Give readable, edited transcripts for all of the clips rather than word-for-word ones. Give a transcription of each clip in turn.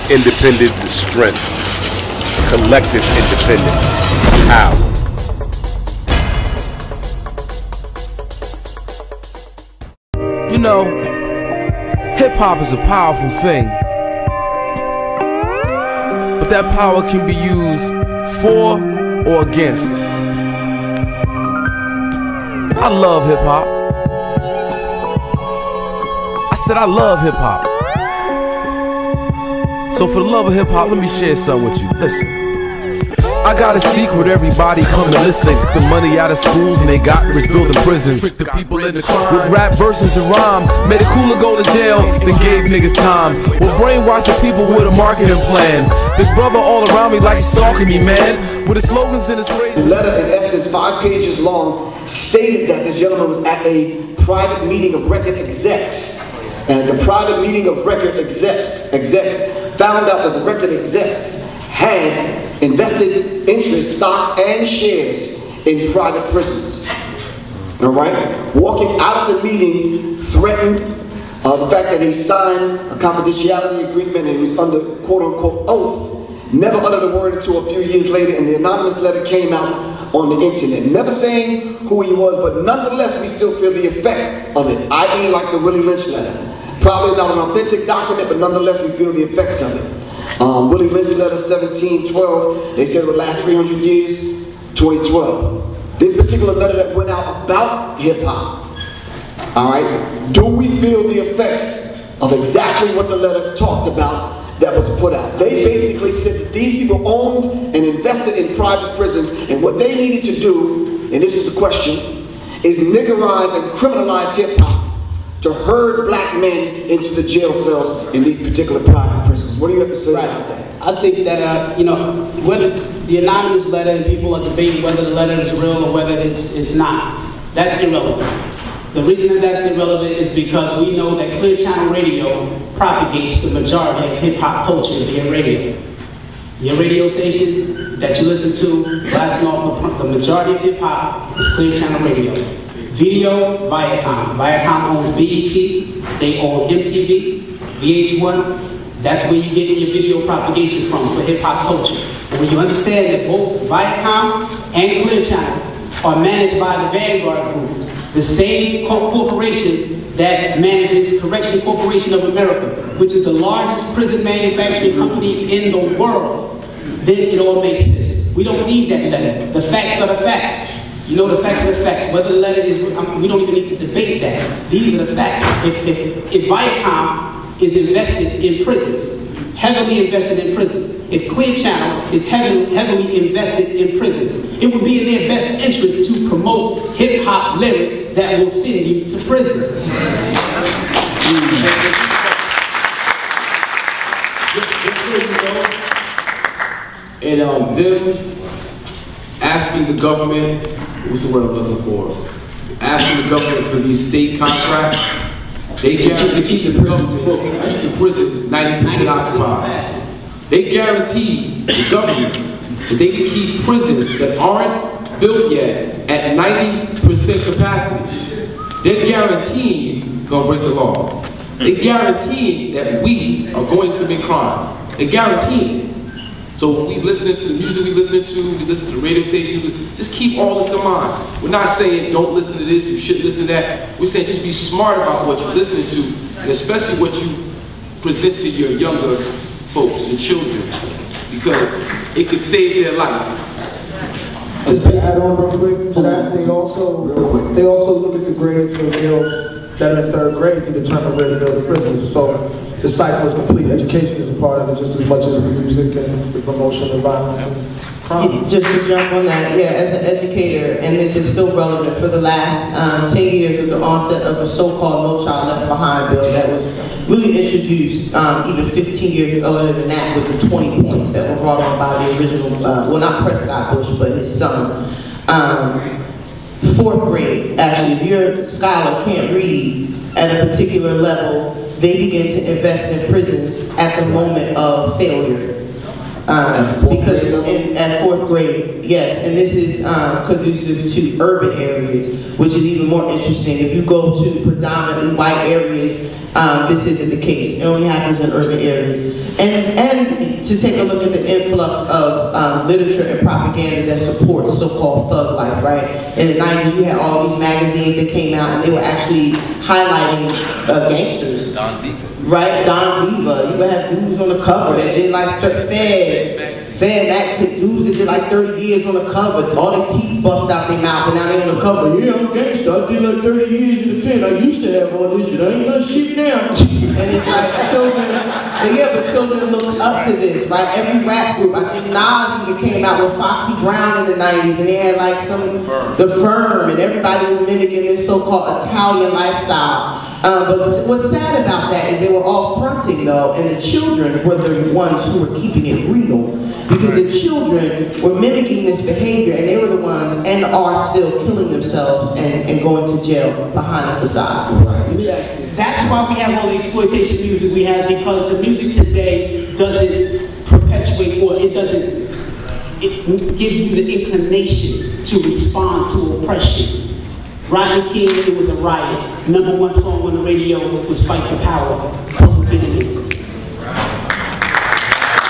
Independence is strength. Collective independence is power. You know, hip-hop is a powerful thing, but that power can be used for or against. I love hip-hop. I said I love hip-hop. So for the love of hip-hop, let me share something with you. Listen. I got a secret, everybody come and listen. They took the money out of schools and they got rich building prisons. The people in the crime with rap verses and rhyme. Made it cooler go to jail, then gave niggas time. Will brainwash the people with a marketing plan. Big brother all around me like he's stalking me, man. With his slogans and his phrases. The letter, in essence, 5 pages long, stated that this gentleman was at a private meeting of record execs. And the private meeting of record execs found out that the record execs had invested interest, stocks, and shares in private prisons. All right? Walking out of the meeting threatened the fact that he signed a confidentiality agreement and he was under quote-unquote oath. Never uttered a word until a few years later, and the anonymous letter came out on the internet. Never saying who he was, but nonetheless, we still feel the effect of it, i.e. like the Willie Lynch letter. Probably not an authentic document, but nonetheless, we feel the effects of it. Willie Lynch letter 1712, they said it would last 300 years, 2012. This particular letter that went out about hip-hop, all right, do we feel the effects of exactly what the letter talked about that was put out? They basically said that these people owned and invested in private prisons, and what they needed to do, and this is the question, is niggerize and criminalize hip-hop to herd black men into the jail cells in these particular private prisons. What do you have to say about that? I think that, you know, whether the anonymous letter, and people are debating whether the letter is real or whether it's not, that's irrelevant. The reason that that's irrelevant is because we know that Clear Channel Radio propagates the majority of hip-hop culture via radio. Your radio station that you listen to, blasting off the majority of hip-hop is Clear Channel Radio. Video, Viacom. Viacom owns BET, they own MTV, VH1. That's where you get your video propagation from for hip-hop culture. And when you understand that both Viacom and Clear Channel are managed by the Vanguard Group, the same corporation that manages Correction Corporation of America, which is the largest prison manufacturing company in the world, then it all makes sense. We don't need that letter. The facts are the facts. You know, the facts are the facts. Whether the letter is, we don't even need to debate that. These are the facts. If Viacom is invested in prisons, heavily invested in prisons, if Clear Channel is heavily invested in prisons, it would be in their best interest to promote hip-hop lyrics that will send you to prison. And them asking the government, what's the word I'm looking for? Asking the government for these state contracts, they guarantee the prisons 90% occupied. They guarantee the government that they can keep prisons that aren't built yet at 90% capacity. They're guaranteeing gonna break the law. They guarantee that we are going to commit crimes. They guarantee it. So when we listen to the music we listen to the radio stations, just keep all this in mind. We're not saying don't listen to this, you shouldn't listen to that. We're saying just be smart about what you're listening to, and especially what you present to your younger folks, your children, because it could save their life. Just to add on real quick to that, they also look at the grades for males that are in 3rd grade to determine where to build the prisons. So the cycle is complete. Education is a part of it just as much as the music and the promotion of violence and crime. Just to jump on that, yeah, as an educator, and this is still relevant, for the last 10 years with the onset of a so-called No Child Left Behind bill that was really introduced even 15 years earlier than that with the 20 points that were brought on by the original, well, not Prescott Bush, but his son. 4th grade, actually, if your scholar can't read at a particular level, they begin to invest in prisons at the moment of failure. Because at 4th grade, yes, and this is conducive to urban areas, which is even more interesting. If you go to predominantly white areas, this isn't the case. It only happens in urban areas. And to take a look at the influx of literature and propaganda that supports so-called thug life, right? In the 90s, you had all these magazines that came out and they were actually highlighting gangsters. Don Diva. Right, Don Diva. You would have dudes on the cover that did like dudes that did like 30 years on the cover. All their teeth bust out their mouth and now they're on the cover. Yeah, I'm gangster. I did like 30 years in the pen. I used to have all this shit. I ain't got shit now. And it's like children, but children look up to this, right? Every rap group, I think Nas even came out with Foxy Brown in the 90s and they had like the Firm, and everybody was mimicking this so-called Italian lifestyle. But what's sad about that is they were all fronting though, and the children were the ones who were keeping it real. Because the children were mimicking this behavior and they were the ones and are still killing themselves and going to jail behind the facade. Right. That's why we have all the exploitation music we have, because the music today doesn't perpetuate or it gives you the inclination to respond to oppression. Rodney King, it was a riot. #1 song on the radio was Fight the Power, Public Enemy.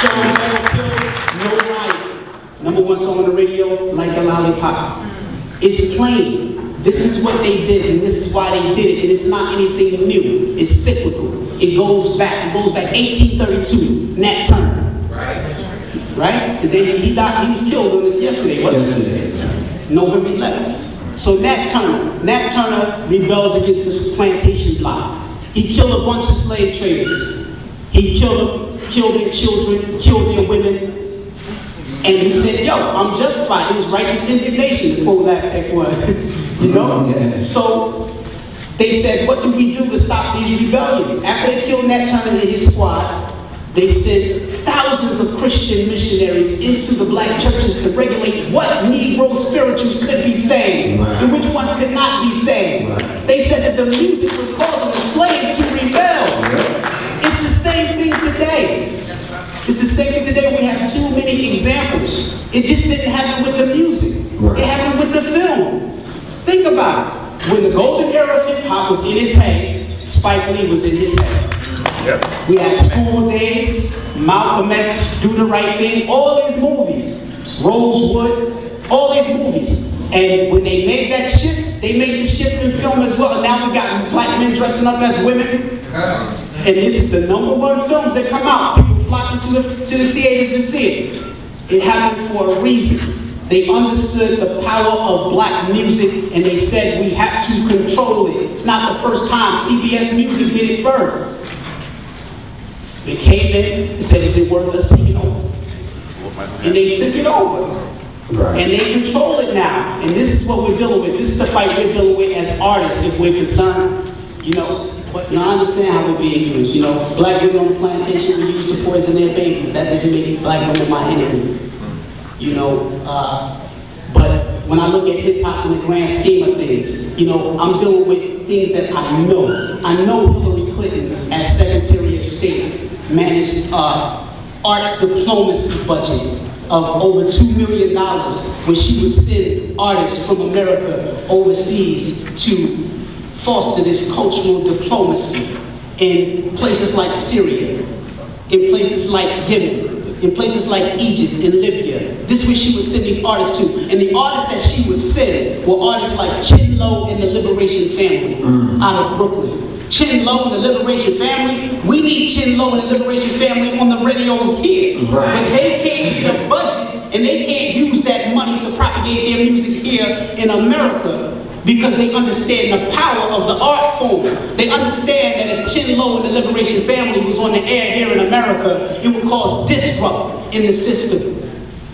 Show No Kill, No Riot. #1 song on the radio, Like a Lollipop. It's plain. This is what they did, and this is why they did it. And it's not anything new. It's cyclical. It goes back 1832, Nat Turner. Right? The day he died, he was killed yesterday, wasn't it? November 11th. So Nat Turner rebels against this plantation block. He killed a bunch of slave traders. He killed their children, killed their women. And he said, yo, I'm justified. It was righteous indignation, to quote Tech one. You know? So they said, what do we do to stop these rebellions? After they killed Nat Turner and his squad, they sent thousands of Christian missionaries into the black churches to regulate what Negro spirituals could be saying and which ones could not be saying. They said that the music was causing the slave to rebel. It's the same thing today. It's the same thing today. We have too many examples. It just didn't happen with the music. It happened with the film. Think about it. When the golden era of hip-hop was in its heyday, Spike Lee was in his heyday. We had School Days, Malcolm X, Do the Right Thing, all these movies. Rosewood, all these movies. And when they made that shift, they made the shift in film as well. And now we got black men dressing up as women. And this is the #1 films that come out. People flocking to the theaters to see it. It happened for a reason. They understood the power of black music and they said we have to control it. It's not the first time. CBS Music did it first. They came in and said, is it worth us taking over? And they took it over. And they control it now. And this is what we're dealing with. This is the fight we're dealing with as artists if we're concerned. You know, but I understand how we're being used. You know, black women on the plantation were used to poison their babies. That didn't make black women my enemy. You know, but when I look at hip-hop in the grand scheme of things, you know, I'm dealing with things that I know. I know Hillary Clinton, as Secretary of State, managed arts diplomacy budget of over $2 million when she would send artists from America overseas to foster this cultural diplomacy in places like Syria, in places like Yemen, in places like Egypt and Libya. This is where she would send these artists to. And the artists that she would send were artists like Chin-Yer and the Liberation Family out of Brooklyn. Chin-Yer and the Liberation Family, we need Chin-Yer and the Liberation Family on the radio here. But they can't get a budget and they can't use that money to propagate their music here in America because they understand the power of the art form. They understand that if Chin-Yer and the Liberation Family was on the air here in America, it would cause disrupt in the system.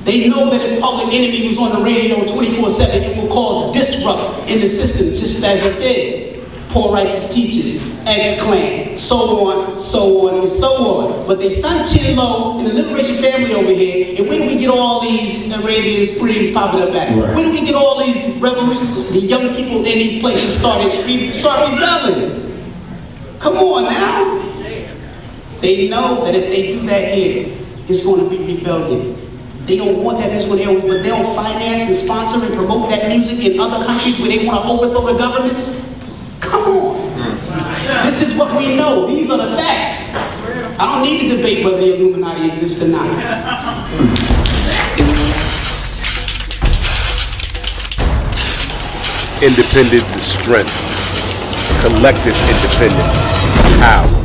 They know that if Public Enemy was on the radio 24/7, it would cause disrupt in the system, just as it did. Poor Righteous Teachers, X-Clan, so on, and so on. But they son Chin-Yer and the Liberation Family over here, and where do we get all these Arabian Springs popping up at? Where do we get all these revolutions? The young people in these places start rebelling. Come on now. They know that if they do that here, it's going to be rebellion. They don't want that music on air, but they'll finance and sponsor and promote that music in other countries where they want to overthrow the governments. Come on. This This is what we know. These are the facts. I don't need to debate whether the Illuminati exists or not. Independence is strength. Collective independence is power.